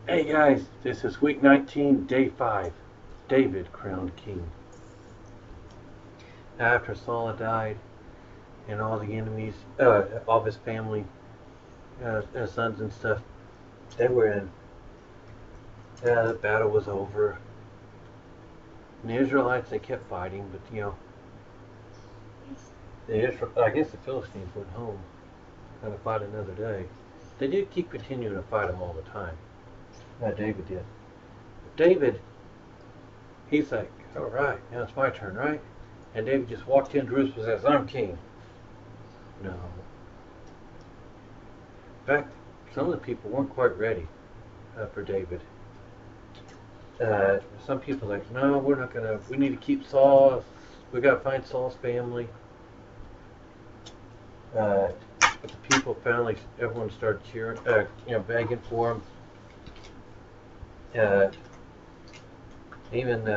Hey guys, this is week 19, day 5. David crowned king. After Saul had died and all the enemies, all of his family, his sons and stuff, they were in. The battle was over. And the Israelites, they kept fighting, but I guess the Philistines went home, kind of fight another day. They did keep continuing to fight them all the time. David did. But David, he's like, all right, now it's my turn, right? And David just walked in Jerusalem and says, I'm king. No. In fact, some of the people weren't quite ready for David. Some people are like, no, we're not gonna. We need to keep Saul. We gotta find Saul's family. But the people finally, everyone started cheering, begging for him. Even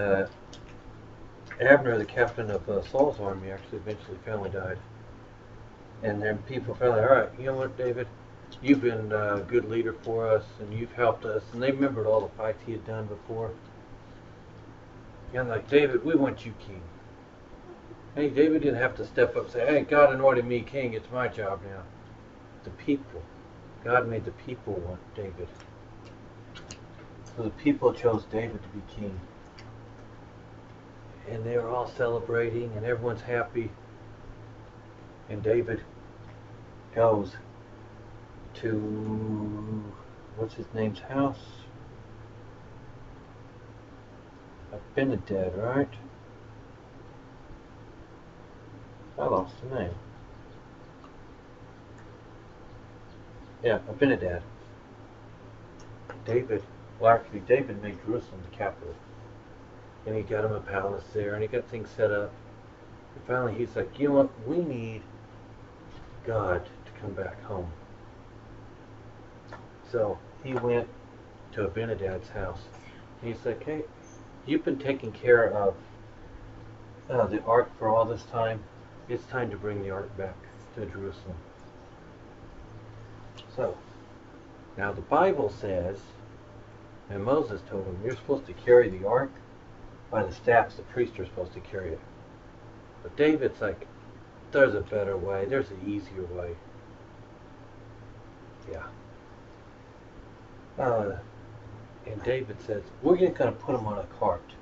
Abner, the captain of Saul's army, actually eventually finally died. And then people finally, all right, you know what, David, you've been a good leader for us, and you've helped us. And they remembered all the fights he had done before. And like, David, we want you king. Hey, David didn't have to step up and say, hey, God anointed me king. It's my job now. The people. God made the people want David. So the people chose David to be king. And they were all celebrating, and everyone's happy. And David goes to, what's his name's house? Abinadab, right? I lost the name. Yeah, Abinadab. David made Jerusalem the capital. And he got him a palace there, and he got things set up. And finally he's like, you know what, we need God to come back home. So he went to Abinadab's house. And he's like, hey, you've been taking care of the ark for all this time. It's time to bring the ark back to Jerusalem. So, now the Bible says, and Moses told him, you're supposed to carry the ark by the staffs. The priests are supposed to carry it. But David's like, there's a better way. There's an easier way. Yeah. And David says, we're just going to put him on a cart.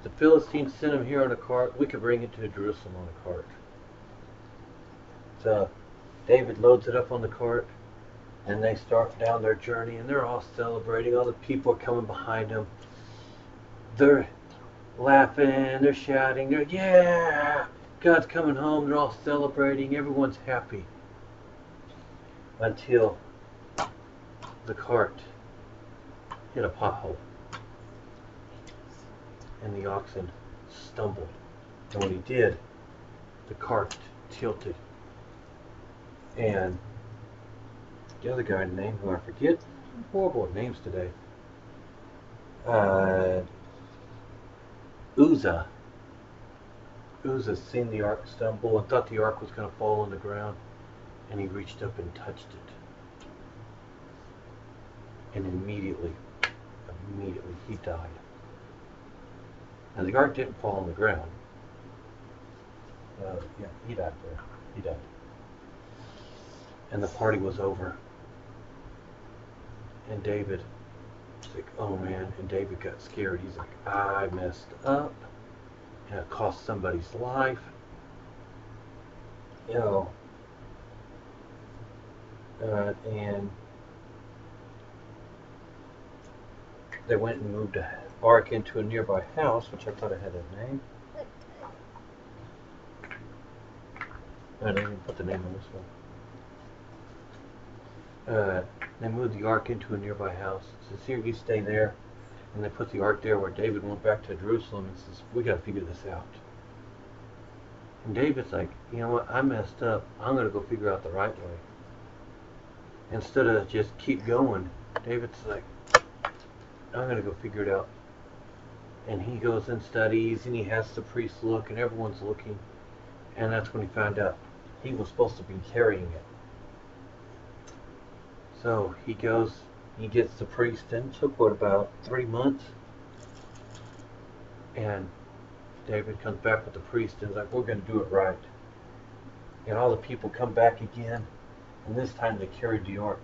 The Philistines sent him here on a cart. We could bring it to Jerusalem on a cart. So David loads it up on the cart, and they start down their journey, and they're all celebrating. All the people are coming behind them. They're laughing, they're shouting, they're, yeah, God's coming home. They're all celebrating. Everyone's happy. Until the cart hit a pothole, and the oxen stumbled. And when he did, the cart tilted. And the other guy's name, who I forget, horrible names today, Uzzah seen the ark stumble and thought the ark was going to fall on the ground, and he reached up and touched it. And immediately he died. Now the ark didn't fall on the ground. He died there. He died. And the party was over. And David was like, oh man. And David got scared. He's like, I messed up. And it cost somebody's life. And they went and moved the ark into a nearby house, which I thought it had a name. I didn't even put the name on this one. They moved the ark into a nearby house. It says, here, you stay there. And they put the ark there where David went back to Jerusalem and says, we got to figure this out. And David's like, you know what, I messed up. I'm going to go figure out the right way. Instead of just keep going, David's like, I'm going to go figure it out. And he goes and studies, and he has the priests look, and everyone's looking. And that's when he found out he was supposed to be carrying it. So he goes, he gets the priest in. It took what, about 3 months? And David comes back with the priest and is like, we're going to do it right. And all the people come back again, and this time they carried the ark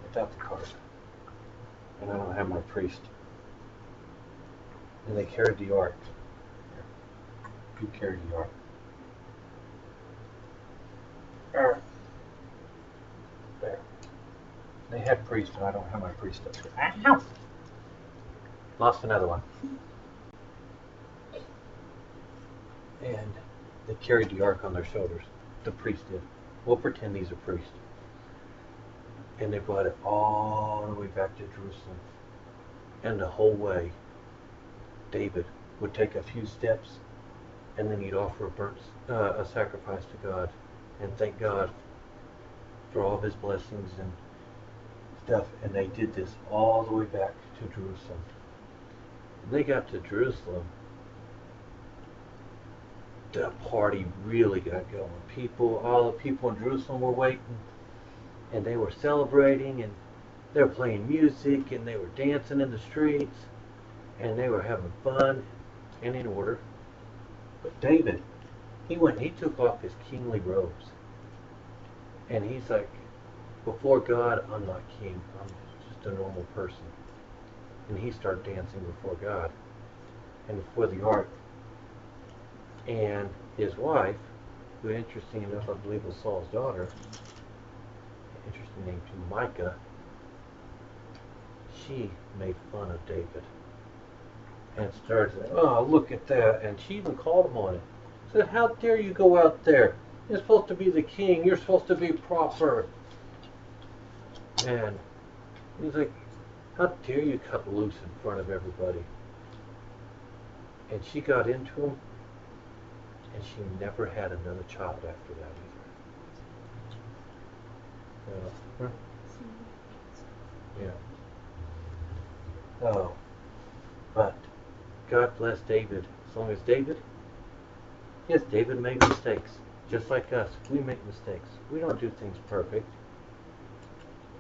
without the cart. And I don't have my priest. And they carried the ark. You carried the ark. There. They had priest, and I don't have my priest up here. Ow! Lost another one. And they carried the ark on their shoulders. The priest did. We'll pretend these are priests. And they brought it all the way back to Jerusalem. And the whole way, David would take a few steps, and then he'd offer a sacrifice to God, and thank God for all of his blessings and stuff. And they did this all the way back to Jerusalem. When they got to Jerusalem, the party really got going. All the people in Jerusalem were waiting, and they were celebrating, and they were playing music, and they were dancing in the streets, and they were having fun and in order. But David, he went and he took off his kingly robes, and he's like, before God, I'm not king, I'm just a normal person. And he started dancing before God and before the ark. And his wife, who interesting enough I believe was Saul's daughter, interesting name too, Micah, she made fun of David and started saying, oh, look at that. And she even called him on it. Said, how dare you go out there? You're supposed to be the king. You're supposed to be proper. And he's like, how dare you cut loose in front of everybody? And she got into him, and she never had another child after that either. Yeah. Oh, but God bless David. As long as yes, David made mistakes, just like us. We make mistakes. We don't do things perfect.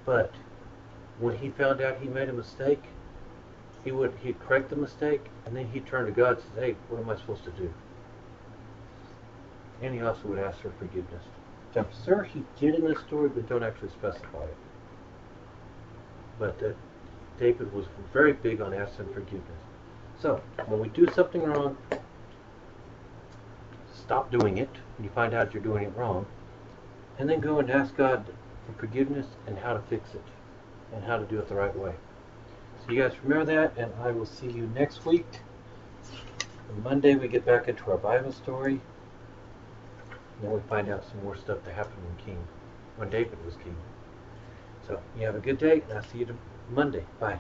But when he found out he made a mistake, he'd correct the mistake, and then he'd turn to God and say, hey, what am I supposed to do? And he also would ask for forgiveness. I'm sure he did in this story, but don't actually specify it. But David was very big on asking forgiveness. So, when we do something wrong, stop doing it when you find out you're doing it wrong, and then go and ask God for forgiveness and how to fix it, and how to do it the right way. So you guys remember that, and I will see you next week. On Monday we get back into our Bible story. And then we find out some more stuff that happened when David was king. So you have a good day, and I'll see you Monday. Bye.